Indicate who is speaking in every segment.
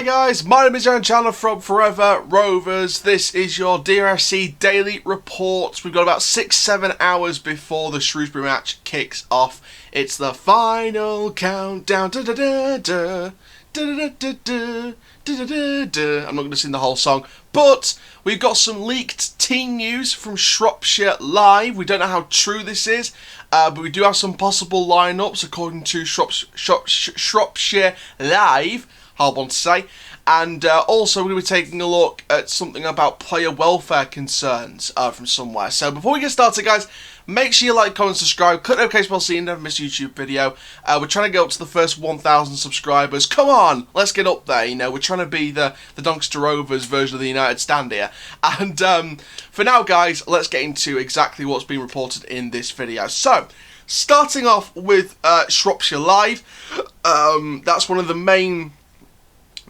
Speaker 1: guys, my name is Darren Chandler from Forever Rovers. This is your DRFC Daily Reports. We've got about 6-7 hours before the Shrewsbury match kicks off. It's the final countdown. I'm not going to sing the whole song, but we've got some leaked team news from Shropshire Live. We don't know how true this is, but we do have some possible lineups according to Shropshire Live. Hard one to say. And also we're going to be taking a look at something about player welfare concerns from somewhere. So before we get started, guys, make sure you like, comment, subscribe, click the notification bell so you never miss a YouTube video. We're trying to get up to the first 1,000 subscribers. Come on, let's get up there. You know, we're trying to be the Doncaster Rovers version of the United Stand here. And for now, guys, let's get into exactly what's been reported in this video. So, starting off with Shropshire Live. That's one of the main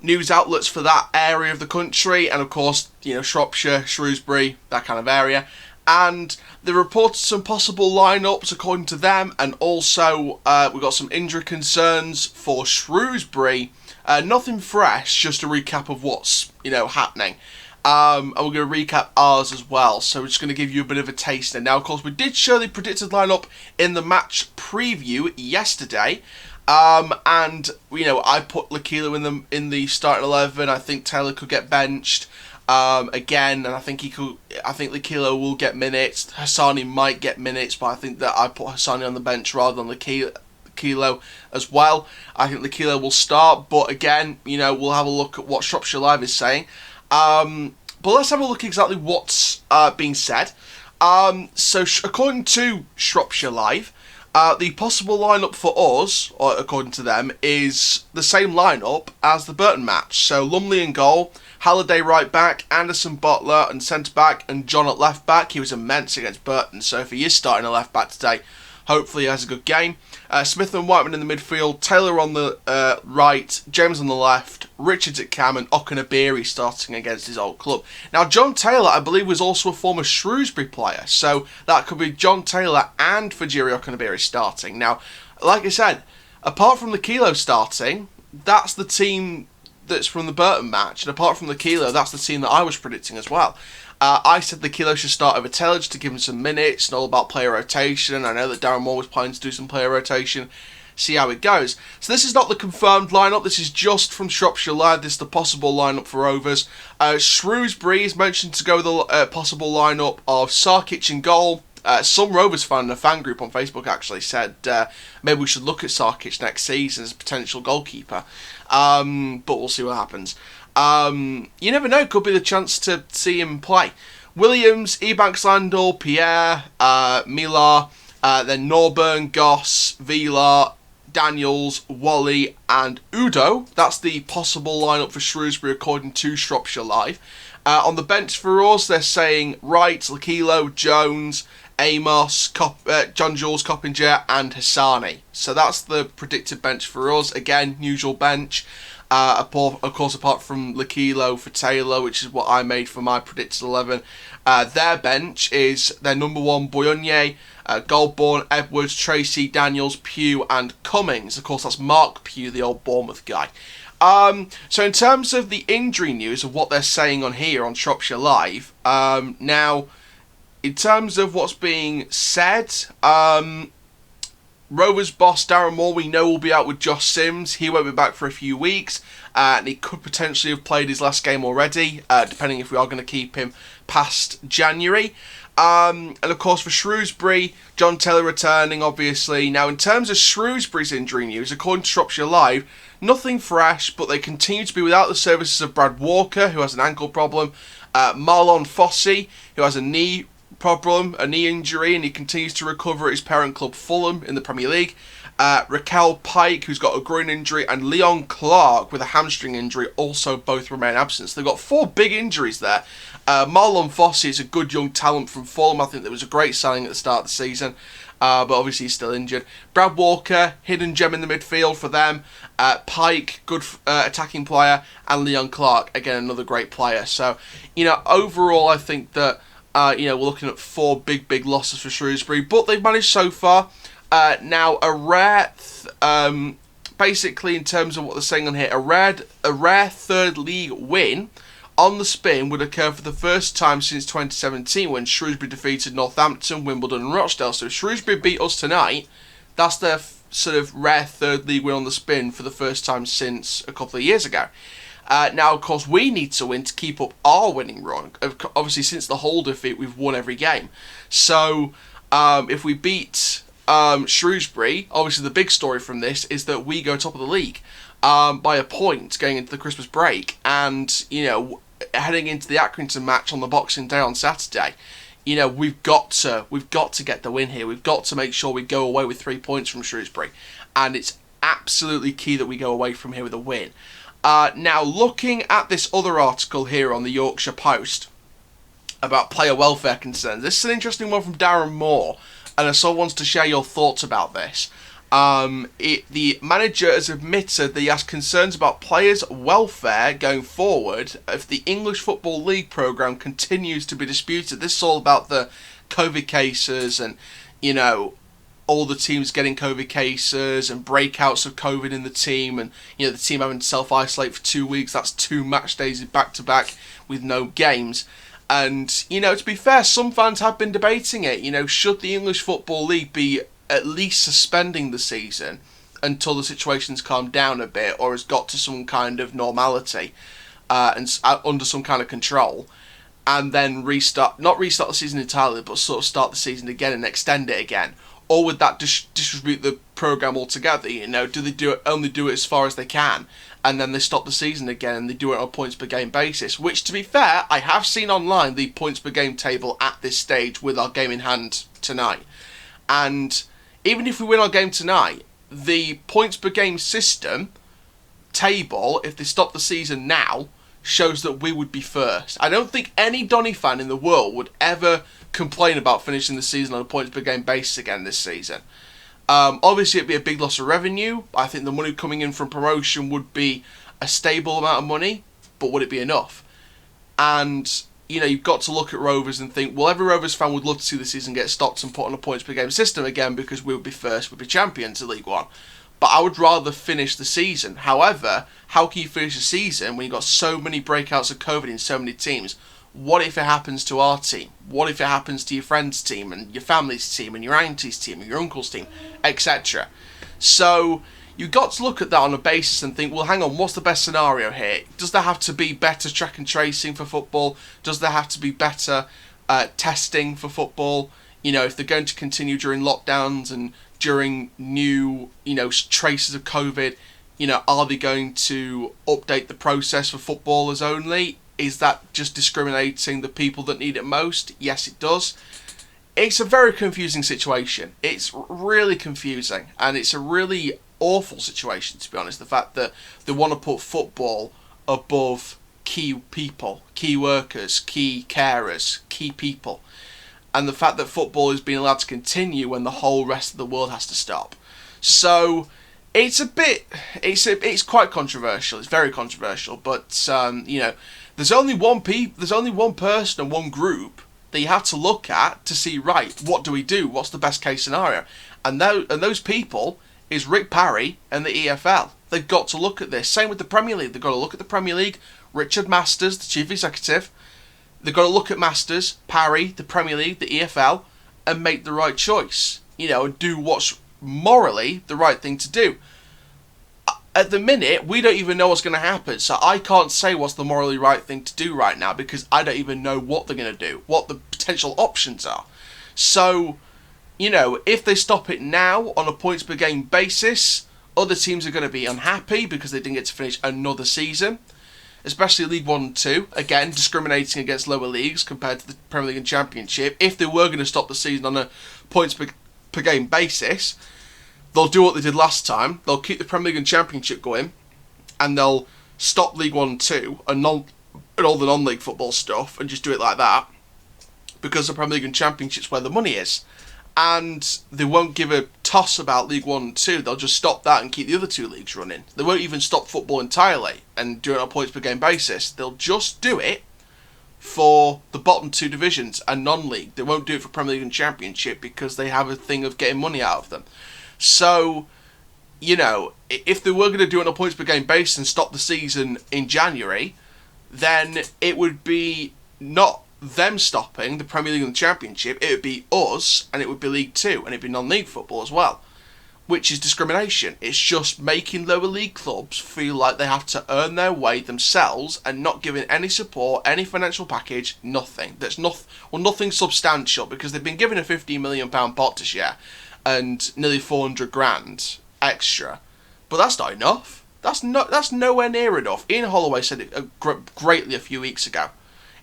Speaker 1: news outlets for that area of the country, and of course, you know, Shropshire, Shrewsbury, that kind of area. And they reported some possible lineups according to them, and also we've got some injury concerns for Shrewsbury. Nothing fresh, just a recap of what's, you know, happening. And we're going to recap ours as well, so we're just going to give you a bit of a taster. Now, of course, we did show the predicted lineup in the match preview yesterday. And you know, I put Lakilo in the starting 11. I think Taylor could get benched again, and I think Lakilo will get minutes. Hassani might get minutes, but I think that I put Hassani on the bench rather than Lakilo as well. I think Lakilo will start, but again, you know, we'll have a look at what Shropshire Live is saying. But let's have a look exactly what's being said. So according to Shropshire Live, the possible lineup for us, or according to them, is the same lineup as the Burton match. So Lumley in goal, Halliday right back, Anderson Butler and centre back, and John at left back. He was immense against Burton, so if he is starting a left back today, hopefully he has a good game. Smith and Whiteman in the midfield, Taylor on the right, James on the left, Richards at cam, and Okunabiri starting against his old club. Now, John Taylor, I believe, was also a former Shrewsbury player, so that could be John Taylor and Fajiri Okunabiri starting. Now, like I said, apart from the Kilo starting, that's the team that's from the Burton match, and apart from the Kilo, that's the team that I was predicting as well. I said the Kilo should start over Taylor just to give him some minutes, and all about player rotation. I know that Darren Moore was planning to do some player rotation. See how it goes. So this is not the confirmed lineup. This is just from Shropshire Live. This is the possible lineup for Rovers. Shrewsbury is mentioned to go with a possible lineup of Sarkic in goal. Some Rovers fan in a fan group on Facebook actually said maybe we should look at Sarkic next season as a potential goalkeeper. But we'll see what happens. You never know, could be the chance to see him play. Williams, Ebanks, Landor, Pierre, Millar, then Norburn, Goss, Vilar, Daniels, Wally and Udo. That's the possible lineup for Shrewsbury according to Shropshire Live. On the bench for us, they're saying Wright, Lakilo, Jones, Amos, John Jules, Coppinger and Hassani. So that's the predicted bench for us. Again, usual bench. Of course, apart from Lakilo for Taylor, which is what I made for my predicted 11. Their bench is their number 1, Boyonye, Goldborn, Edwards, Tracy, Daniels, Pugh and Cummings. Of course, that's Mark Pugh, the old Bournemouth guy. So in terms of the injury news of what they're saying on here on Shropshire Live, now, in terms of what's being said, Rovers boss Darren Moore, we know, will be out with Josh Sims. He won't be back for a few weeks, and he could potentially have played his last game already, depending if we are going to keep him past January. And of course for Shrewsbury, John Taylor returning, obviously. Now, in terms of Shrewsbury's injury news, according to Shropshire Live, nothing fresh, but they continue to be without the services of Brad Walker, who has an ankle problem, Marlon Fossey, who has a knee injury, and he continues to recover at his parent club Fulham in the Premier League. Raquel Pike, who's got a groin injury, and Leon Clark with a hamstring injury also both remain absent. So they've got 4 big injuries there. Marlon Fossey is a good young talent from Fulham. I think that was a great signing at the start of the season, but obviously he's still injured. Brad Walker, hidden gem in the midfield for them. Pike, good attacking player, and Leon Clark, again another great player. So, you know, overall I think that you know, we're looking at 4 big losses for Shrewsbury, but they've managed so far. Now, a rare basically, in terms of what they're saying on here, a rare third league win on the spin would occur for the first time since 2017 when Shrewsbury defeated Northampton, Wimbledon and Rochdale. So if Shrewsbury beat us tonight, that's their sort of rare third league win on the spin for the first time since a couple of years ago. Now, of course, we need to win to keep up our winning run. Obviously, since the Hull defeat, we've won every game. So if we beat Shrewsbury, obviously the big story from this is that we go top of the league by a point going into the Christmas break. And, heading into the Accrington match on the Boxing Day on Saturday, we've got to get the win here. We've got to make sure we go away with 3 points from Shrewsbury, and it's absolutely key that we go away from here with a win. Now, looking at this other article here on the Yorkshire Post about player welfare concerns, this is an interesting one from Darren Moore, and I so wants to share your thoughts about this. The manager has admitted that he has concerns about players' welfare going forward if the English Football League programme continues to be disputed. This is all about the COVID cases and, all the teams getting COVID cases and breakouts of COVID in the team and, the team having to self-isolate for 2 weeks. That's 2 match days back-to-back with no games. And, to be fair, some fans have been debating it. Should the English Football League be at least suspending the season until the situation's calmed down a bit or has got to some kind of normality and under some kind of control, and then not restart the season entirely, but sort of start the season again and extend it again? Or would that distribute the programme altogether? Do they only do it as far as they can, and then they stop the season again and they do it on a points per game basis? Which, to be fair, I have seen online the points per game table at this stage with our game in hand tonight. And even if we win our game tonight, the points per game system table, if they stop the season now, shows that we would be first. I don't think any Donny fan in the world would ever complain about finishing the season on a points per game basis again this season. Obviously, it'd be a big loss of revenue. I think the money coming in from promotion would be a stable amount of money, but would it be enough? And you've got to look at Rovers and think, well, every Rovers fan would love to see the season get stopped and put on a points per game system again because we would be first, we'd be champions of League One. But I would rather finish the season. However, how can you finish the season when you've got so many breakouts of COVID in so many teams? What if it happens to our team? What if it happens to your friend's team and your family's team and your auntie's team and your uncle's team, etc.? So you've got to look at that on a basis and think, well, hang on, what's the best scenario here? Does there have to be better track and tracing for football? Does there have to be better testing for football? If they're going to continue during lockdowns and during new, traces of COVID, are they going to update the process for footballers only? Is that just discriminating the people that need it most? Yes, it does. It's a very confusing situation. It's really confusing, and it's a really awful situation, to be honest. The fact that they want to put football above key people, key workers, key carers, key people, and the fact that football is being allowed to continue when the whole rest of the world has to stop. So it's quite controversial. It's very controversial, but there's only one person and one group that you have to look at to see, right, what do we do? What's the best case scenario? And those people is Rick Parry and the EFL. They've got to look at this. Same with the Premier League. They've got to look at the Premier League. Richard Masters, the chief executive, they've got to look at Masters, Parry, the Premier League, the EFL, and make the right choice. And do what's morally the right thing to do. At the minute, we don't even know what's going to happen, so I can't say what's the morally right thing to do right now because I don't even know what they're going to do, what the potential options are. So, if they stop it now on a points per game basis, other teams are going to be unhappy because they didn't get to finish another season, especially League 1 and 2, again, discriminating against lower leagues compared to the Premier League and Championship. If they were going to stop the season on a points per game basis, they'll do what they did last time. They'll keep the Premier League and Championship going, and they'll stop League 1 and 2 and all the non-league football stuff and just do it like that because the Premier League and Championship's where the money is. And they won't give a toss about League 1 and 2. They'll just stop that and keep the other two leagues running. They won't even stop football entirely and do it on a points per game basis. They'll just do it for the bottom two divisions and non-league. They won't do it for Premier League and Championship because they have a thing of getting money out of them. So you know, if they were going to do it on a points per game basis and stop the season in January, then it would be not them stopping the Premier League and the Championship, it would be us, and it would be League 2, and it'd be non-league football as well, which is discrimination. It's just making lower league clubs feel like they have to earn their way themselves and not giving any support, any financial package, nothing. Nothing substantial, because they've been given a £15 million pot to share and nearly 400 grand extra, but that's not enough. That's nowhere near enough. Ian Holloway said it greatly a few weeks ago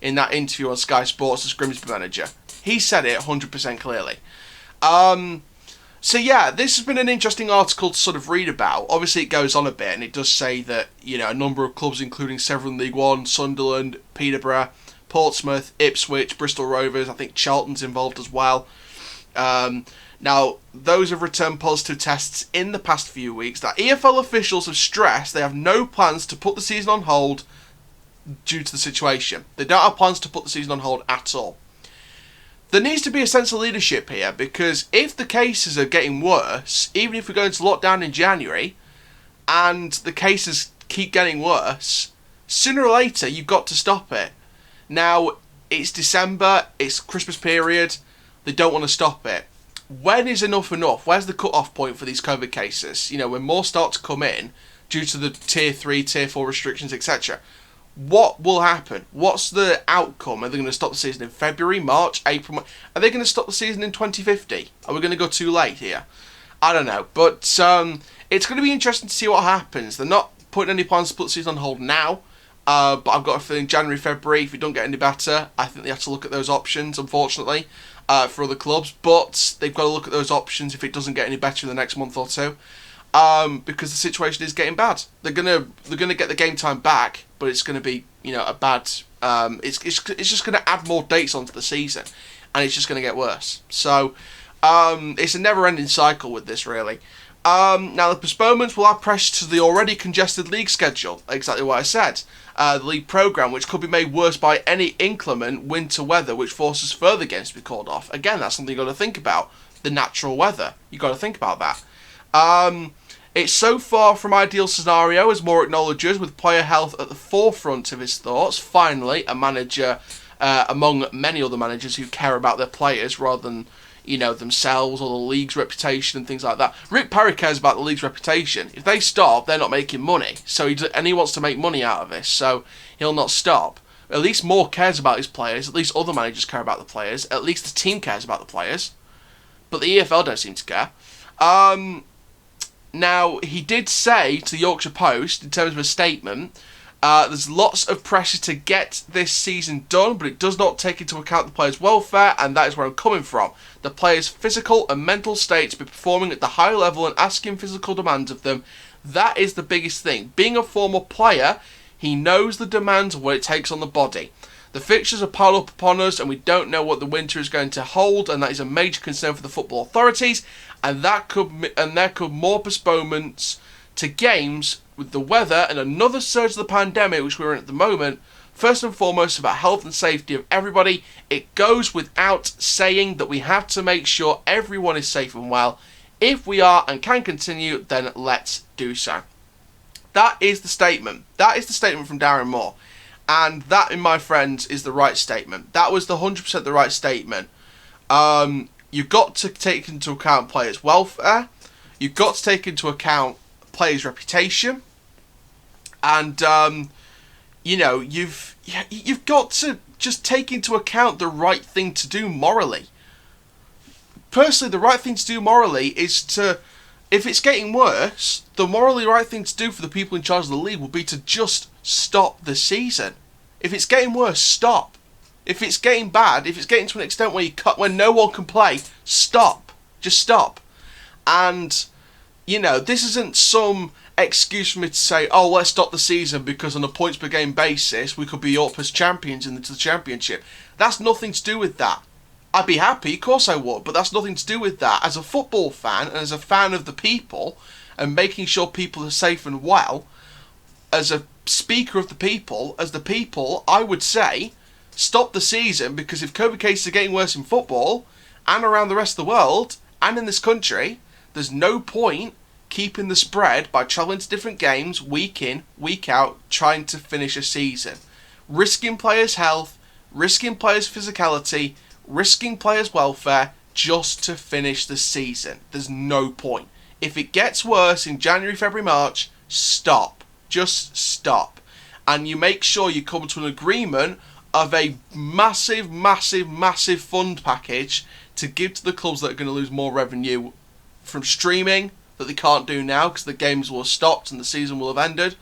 Speaker 1: in that interview on Sky Sports as Grimsby manager. He said it 100% clearly. So yeah, this has been an interesting article to sort of read about. Obviously it goes on a bit, and it does say that, you know, a number of clubs, including several in League One, Sunderland, Peterborough, Portsmouth, Ipswich, Bristol Rovers, I think Charlton's involved as well. Now, those have returned positive tests in the past few weeks. That EFL officials have stressed they have no plans to put the season on hold due to the situation. They don't have plans to put the season on hold at all. There needs to be a sense of leadership here, because if the cases are getting worse, even if we go into lockdown in January, and the cases keep getting worse, sooner or later you've got to stop it. Now, it's December, it's Christmas period, they don't want to stop it. When is enough enough? Where's the cut-off point for these COVID cases? You know, when more start to come in due to the Tier 3, Tier 4 restrictions, etc. What will happen? What's the outcome? Are they going to stop the season in February, March, April? Are they going to stop the season in 2050? Are we going to go too late here? I don't know. But it's going to be interesting to see what happens. They're not putting any plans to put the season on hold now. But I've got a feeling January, February, if it don't get any better, I think they have to look at those options, unfortunately, for other clubs. But they've got to look at those options if it doesn't get any better in the next month or two, because the situation is getting bad. They're gonna get the game time back, but it's going to be, you know, a bad. It's just going to add more dates onto the season, and it's just going to get worse. So it's a never-ending cycle with this, really. Now, the postponements will add pressure to the already congested league schedule. Exactly what I said. The league programme, which could be made worse by any inclement winter weather, which forces further games to be called off. Again, that's something you've got to think about. The natural weather. You've got to think about that. It's so far from ideal scenario, as Moore acknowledges, with player health at the forefront of his thoughts. Finally, a manager, among many other managers who care about their players rather than, you know, themselves or the league's reputation and things like that. Rick Parry cares about the league's reputation. If they stop, they're not making money. So he wants to make money out of this, so he'll not stop. At least Moore cares about his players. At least other managers care about the players. At least the team cares about the players. But the EFL don't seem to care. Now, he did say to the Yorkshire Post, in terms of a statement, there's lots of pressure to get this season done, but it does not take into account the players' welfare, and that is where I'm coming from. The players' physical and mental state to be performing at the high level and asking physical demands of them. That is the biggest thing. Being a former player, he knows the demands of what it takes on the body. The fixtures are piled up upon us, and we don't know what the winter is going to hold, and that is a major concern for the football authorities, and there could more postponements to games with the weather and another surge of the pandemic, which we're in at the moment. First and foremost, about health and safety of everybody. It goes without saying that we have to make sure everyone is safe and well. If we are and can continue, then let's do so. That is the statement. That is the statement from Darren Moore. And that, in my friends, is the right statement. That was the 100% the right statement. You've got to take into account players' welfare. You've got to take into account players' reputation. And, you know, you've got to just take into account the right thing to do morally. Personally, the right thing to do morally is to, if it's getting worse, the morally right thing to do for the people in charge of the league would be to just stop the season. If it's getting worse, stop. If it's getting bad, if it's getting to an extent where when no one can play, stop. Just stop. And, you know, this isn't some excuse for me to say, oh, let's stop the season because on a points per game basis we could be up as champions into the championship. That's nothing to do with that. I'd be happy, of course I would, but that's nothing to do with that. As a football fan and as a fan of the people and making sure people are safe and well, as a speaker of the people, as the people, I would say stop the season, because if COVID cases are getting worse in football and around the rest of the world and in this country, there's no point keeping the spread by travelling to different games week in, week out, trying to finish a season. Risking players' health, risking players' physicality, risking players' welfare just to finish the season. There's no point. If it gets worse in January, February, March, stop. Just stop. And you make sure you come to an agreement of a massive, massive, massive fund package to give to the clubs that are going to lose more revenue from streaming that they can't do now because the games will have stopped and the season will have ended.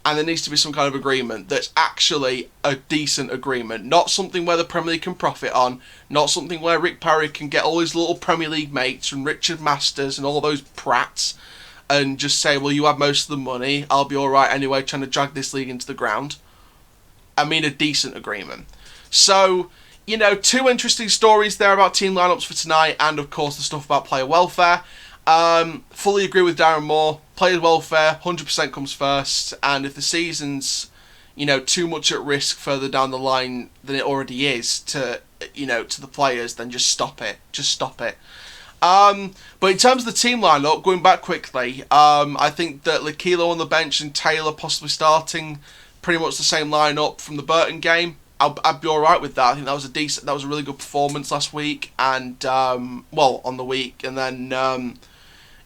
Speaker 1: And there needs to be some kind of agreement that's actually a decent agreement. Not something where the Premier League can profit on. Not something where Rick Parry can get all his little Premier League mates and Richard Masters and all those prats and just say, well, you have most of the money. I'll be alright anyway, trying to drag this league into the ground. I mean a decent agreement. So, you know, 2 interesting stories there about team lineups for tonight and, of course, the stuff about player welfare. Fully agree with Darren Moore. Player welfare, 100% comes first. And if the season's, you know, too much at risk further down the line than it already is to, you know, to the players, then just stop it. Just stop it. But in terms of the team lineup, going back quickly, I think that Lakilo on the bench and Taylor possibly starting pretty much the same lineup from the Burton game. I'd be alright with that. I think that was a really good performance last week and, well, on the week. And then,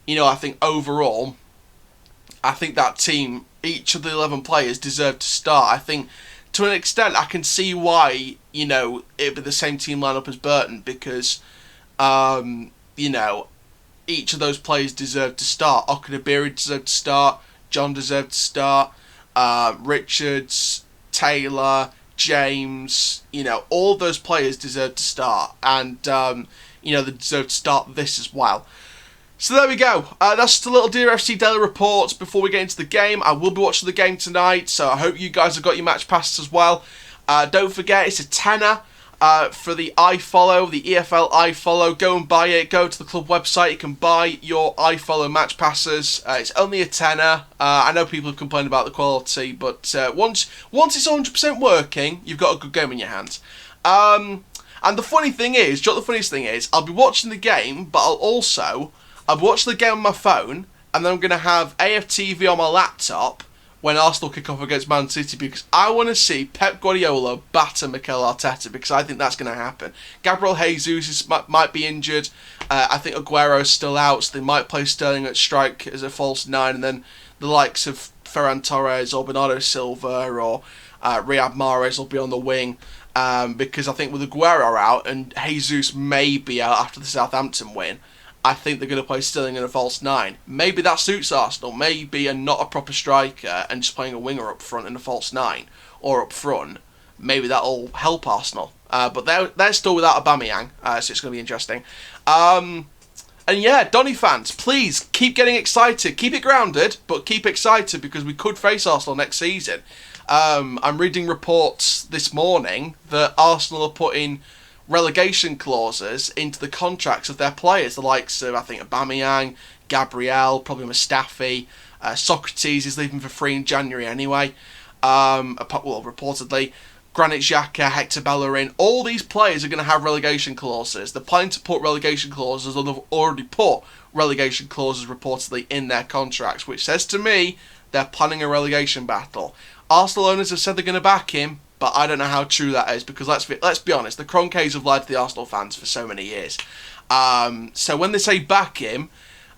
Speaker 1: you know, I think overall, I think that team, each of the 11 players deserve to start. I think, to an extent, I can see why, you know, it'd be the same team lineup as Burton because, you know, each of those players deserve to start. Okudabiri deserved to start. John deserved to start. Richards, Taylor, James, you know, all those players deserve to start. And, you know, they deserve to start this as well. So there we go. That's just a little DRFC Daily Reports before we get into the game. I will be watching the game tonight, so I hope you guys have got your match passes as well. Don't forget, it's a tenner for the iFollow, the EFL iFollow. Go and buy it. Go to the club website. You can buy your iFollow match passes. It's only a tenner. I know people have complained about the quality, but once it's 100% working, you've got a good game in your hands. And the funny thing is, the funniest thing is, I'll be watching the game, but I'll be watching the game on my phone, and then I'm going to have AFTV on my laptop when Arsenal kick off against Man City because I want to see Pep Guardiola batter Mikel Arteta because I think that's going to happen. Gabriel Jesus might be injured. I think Aguero's still out, so they might play Sterling at strike as a false 9, and then the likes of Ferran Torres or Bernardo Silva or Riyad Mahrez will be on the wing because I think with Aguero out and Jesus may be out after the Southampton win, I think they're going to play Sterling in a false 9. Maybe that suits Arsenal. Maybe a not a proper striker and just playing a winger up front in a false 9 or up front. Maybe that'll help Arsenal. But they're still without Aubameyang, so it's going to be interesting. And yeah, Donny fans, please keep getting excited. Keep it grounded, but keep excited because we could face Arsenal next season. I'm reading reports this morning that Arsenal are putting relegation clauses into the contracts of their players, the likes of, I think, Aubameyang, Gabriel, probably Mustafi, Socrates is leaving for free in January anyway, reportedly, Granit Xhaka, Hector Bellerin, all these players are going to have relegation clauses. They're planning to put relegation clauses, or they've already put relegation clauses reportedly in their contracts, which says to me they're planning a relegation battle. Arsenal owners have said they're going to back him, but I don't know how true that is because let's be honest, the Cronkays have lied to the Arsenal fans for so many years. So when they say back him,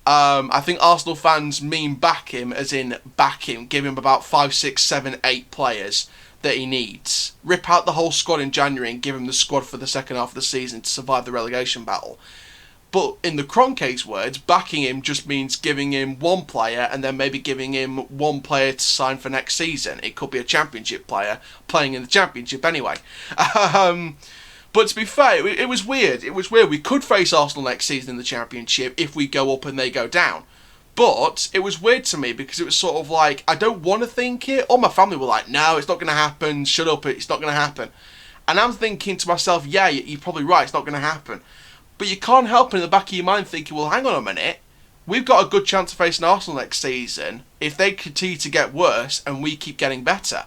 Speaker 1: I think Arsenal fans mean back him as in back him, give him about 5, 6, 7, 8 players that he needs. Rip out the whole squad in January and give him the squad for the second half of the season to survive the relegation battle. But in the Cronkays' words, backing him just means giving him one player and then maybe giving him one player to sign for next season. It could be a championship player playing in the championship anyway. But to be fair, it was weird. It was weird. We could face Arsenal next season in the championship if we go up and they go down. But it was weird to me because it was sort of like, I don't want to think it. All my family were like, no, it's not going to happen. Shut up, it's not going to happen. And I'm thinking to myself, yeah, you're probably right, it's not going to happen. But you can't help in the back of your mind thinking, well, hang on a minute. We've got a good chance of facing Arsenal next season if they continue to get worse and we keep getting better.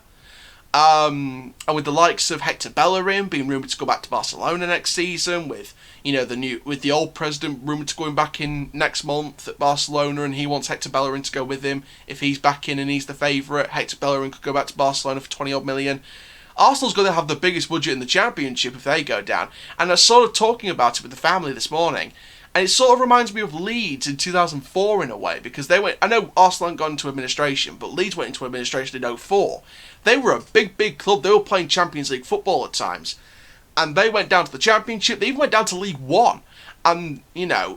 Speaker 1: And with the likes of Hector Bellerin being rumoured to go back to Barcelona next season, with the old president rumoured to going back in next month at Barcelona, and he wants Hector Bellerin to go with him. If he's back in and he's the favourite, Hector Bellerin could go back to Barcelona for 20 odd million. Arsenal's going to have the biggest budget in the Championship if they go down. And I was sort of talking about it with the family this morning, and it sort of reminds me of Leeds in 2004 in a way, because they went. I know Arsenal hadn't gone into administration, but Leeds went into administration in 2004. They were a big club. They were playing Champions League football at times, and they went down to the Championship. They even went down to League One, and they're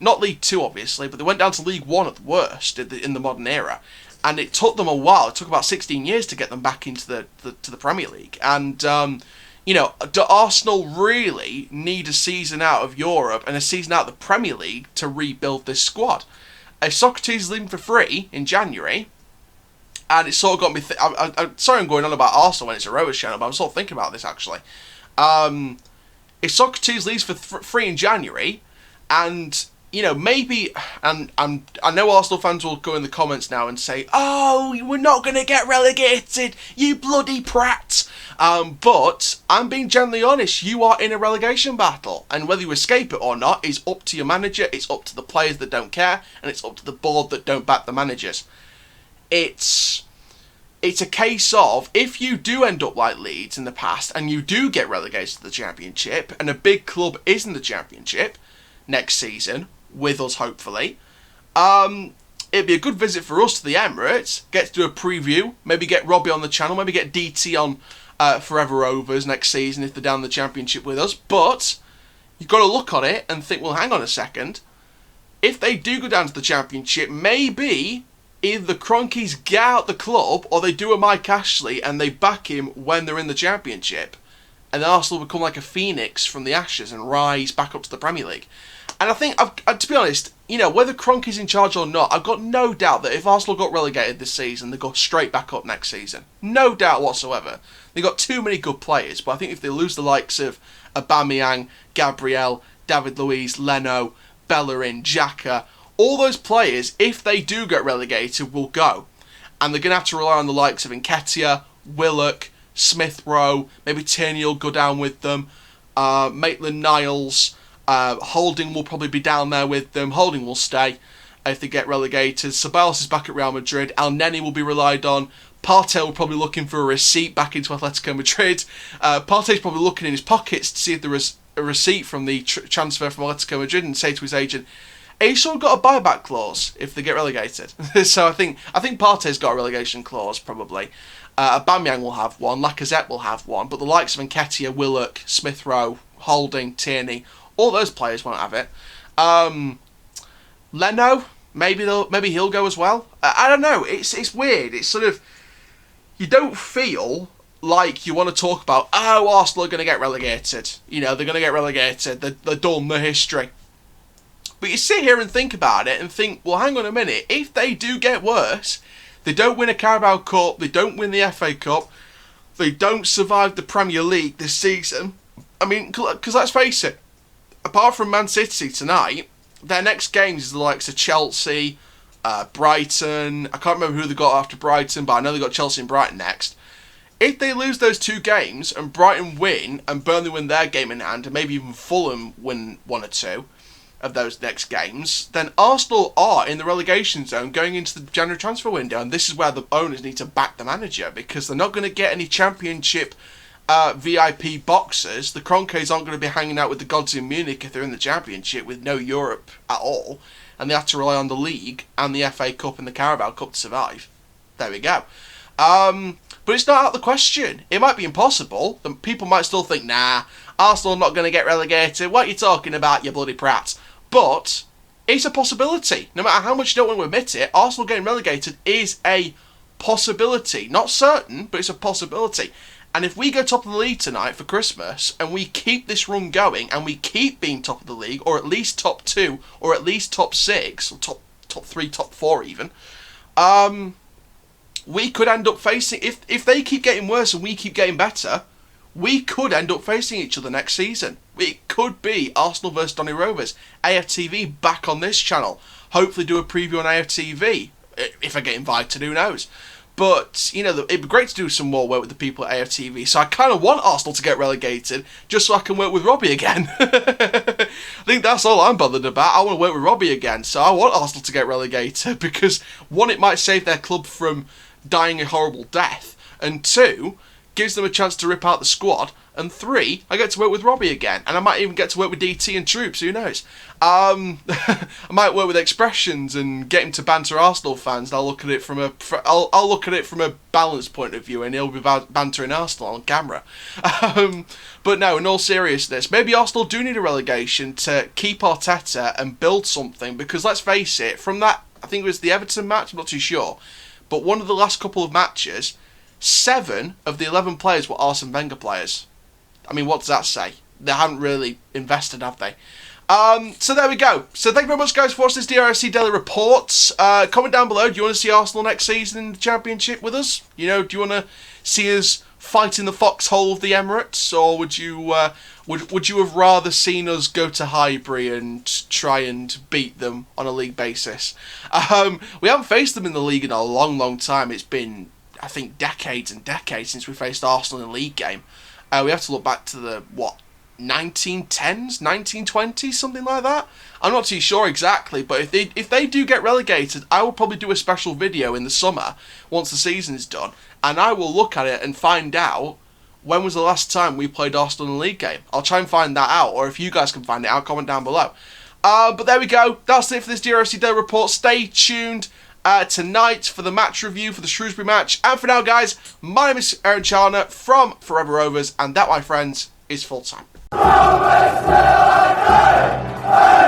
Speaker 1: not League Two obviously, but they went down to League One at the worst in the modern era. And it took them a while. It took about 16 years to get them back into the Premier League. And do Arsenal really need a season out of Europe and a season out of the Premier League to rebuild this squad? If Socrates is leaving for free in January, and it sort of got me. I'm sorry I'm going on about Arsenal when it's a Rovers channel, but I'm sort of thinking about this actually. If Socrates leaves for free in January, and maybe, and I know Arsenal fans will go in the comments now and say, "Oh, we're not going to get relegated, you bloody prat." But I'm being genuinely honest. You are in a relegation battle, and whether you escape it or not is up to your manager. It's up to the players that don't care, and it's up to the board that don't back the managers. It's a case of, if you do end up like Leeds in the past, and you do get relegated to the Championship, and a big club is in the Championship next season, with us hopefully, it'd be a good visit for us to the Emirates, get to do a preview, maybe get Robbie on the channel, maybe get DT on Forever Rovers next season if they're down the Championship with us. But you've got to look on it and think, well, hang on a second, if they do go down to the Championship, maybe either the Cronkies get out the club, or they do a Mike Ashley and they back him when they're in the Championship, and then Arsenal become like a phoenix from the ashes and rise back up to the Premier League. And I think, to be honest, whether Kroenke's in charge or not, I've got no doubt that if Arsenal got relegated this season, they go straight back up next season. No doubt whatsoever. They've got too many good players, but I think if they lose the likes of Aubameyang, Gabriel, David Luiz, Leno, Bellerin, Xhaka, all those players, if they do get relegated, will go. And they're going to have to rely on the likes of Nketiah, Willock, Smith Rowe, maybe Tierney will go down with them, Maitland-Niles, Holding will probably be down there with them. Holding will stay if they get relegated. Ceballos is back at Real Madrid. El Neni will be relied on. Partey will probably looking for a receipt back into Atletico Madrid. Partey's probably looking in his pockets to see if there is a receipt from the transfer from Atletico Madrid, and say to his agent, he's sort of got a buyback clause if they get relegated. So I think Partey's got a relegation clause probably. Aubameyang will have one. Lacazette will have one. But the likes of Nketiah, Willock, Smith Rowe, Holding, Tierney, all those players won't have it. Leno, maybe he'll go as well. I don't know. It's weird. It's sort of, you don't feel like you want to talk about, oh, Arsenal are going to get relegated. They're going to get relegated. They're done. The history. But you sit here and think about it and think, well, hang on a minute. If they do get worse, they don't win a Carabao Cup, they don't win the FA Cup, they don't survive the Premier League this season. I mean, because let's face it, apart from Man City tonight, their next games is the likes of Chelsea, Brighton. I can't remember who they got after Brighton, but I know they got Chelsea and Brighton next. If they lose those two games and Brighton win and Burnley win their game in hand, and maybe even Fulham win one or two of those next games, then Arsenal are in the relegation zone going into the January transfer window, and this is where the owners need to back the manager, because they're not going to get any Championship VIP boxers. The Kroenkes aren't going to be hanging out with the gods in Munich if they're in the Championship with no Europe at all, and they have to rely on the League and the FA Cup and the Carabao Cup to survive. There we go. But it's not out of the question. It might be impossible. People might still think, nah, Arsenal are not going to get relegated. What are you talking about, you bloody prats? But it's a possibility. No matter how much you don't want to admit it, Arsenal getting relegated is a possibility. Not certain, but it's a possibility. And if we go top of the league tonight for Christmas, and we keep this run going, and we keep being top of the league, or at least top 2, or at least top 6, or top 3, top 4 even, we could end up facing, if they keep getting worse and we keep getting better, we could end up facing each other next season. It could be Arsenal versus Donny Rovers. AFTV back on this channel. Hopefully do a preview on AFTV. If I get invited, who knows. But, you know, it'd be great to do some more work with the people at AFTV. So I kind of want Arsenal to get relegated just so I can work with Robbie again. I think that's all I'm bothered about. I want to work with Robbie again. So I want Arsenal to get relegated because, one, it might save their club from dying a horrible death. And two, gives them a chance to rip out the squad. And three, I get to work with Robbie again. And I might even get to work with DT and Troops, who knows. I might work with Expressions and get him to banter Arsenal fans. And I'll look at it from a balanced point of view, and he'll be bantering Arsenal on camera. But no, in all seriousness, maybe Arsenal do need a relegation to keep Arteta and build something. Because let's face it, from that, I think it was the Everton match, I'm not too sure, but one of the last couple of matches, 7 of the 11 players were Arsene Wenger players. I mean, what does that say? They haven't really invested, have they? So there we go. So thank you very much, guys, for watching this DRFC Daily Reports. Comment down below, do you want to see Arsenal next season in the Championship with us? You know, do you want to see us fight in the foxhole of the Emirates? Or would you would you have rather seen us go to Highbury and try and beat them on a league basis? We haven't faced them in the league in a long, long time. It's been, I think, decades and decades since we faced Arsenal in a league game. We have to look back to the, 1910s, 1920s, something like that? I'm not too sure exactly, but if they do get relegated, I will probably do a special video in the summer, once the season's done, and I will look at it and find out when was the last time we played Arsenal in a league game. I'll try and find that out, or if you guys can find it out, comment down below. But there we go, that's it for this DRFC Daily Report. Stay tuned tonight for the match review for the Shrewsbury match. And for now, guys, my name is Aaron Chalner from Forever Rovers, and that, my friends, is full time.
Speaker 2: Rovers till I die!